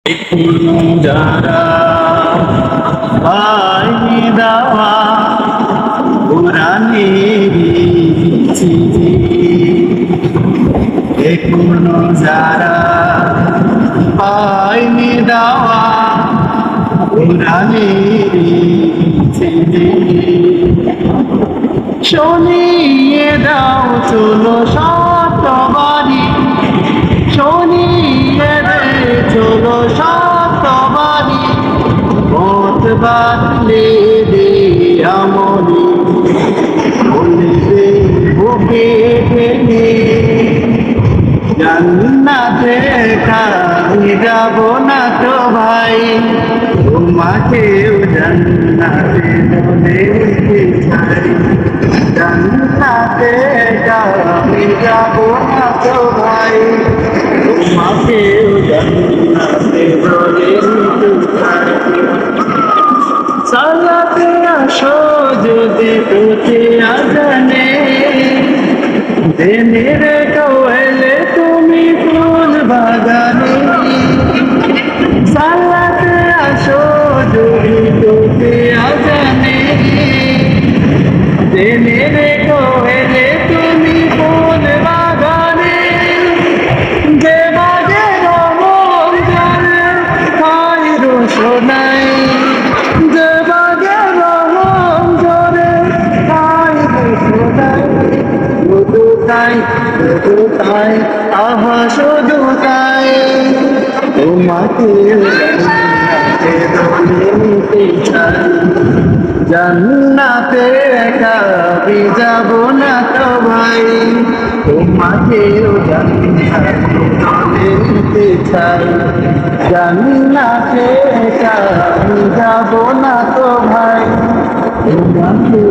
এখনো যারা পায়নি দেওয়া কোরআনের চিঠি, এখনো যারা পায়নি দেওয়া কোরআনের চিঠি, শোনিয়ে দাও চলো শতবারি, শোনিয়ে দে চলো শতবারি, পথ বাতলে দে আমলি, বলবে বুকে টেনে জান্নাতে খাই যাব না তো ভাই, তোমাকেও জান্নাতে বলে চাই, জান্নাতে খাই যাব না তো ভাই, তোমাকেও জান্নাতে বলে চাই। সালাতে আসো যদি পথে আজানে, জেনে রেখো এলে তুমি ফুল বাগানে, সালাতে আসো যদি পথে আজানে, জেনে রেখো এলে তুমি ফুল বাগানে, যে বাজে রমন জলে হয় রোশনাই, যে বাজে রমন জলে হয় রোশনাই, শুধু তাই শুধু তাই আহা শুধু তাই, তোমাকে জান্নাতে দলে নিতে চাই, জান্নাতে একা যাব না তো ভাই, তোমাকেও জান্নাতে দলে নিতে চাই, জান্নাতে একা যাব না তো ভাই, তোমাকে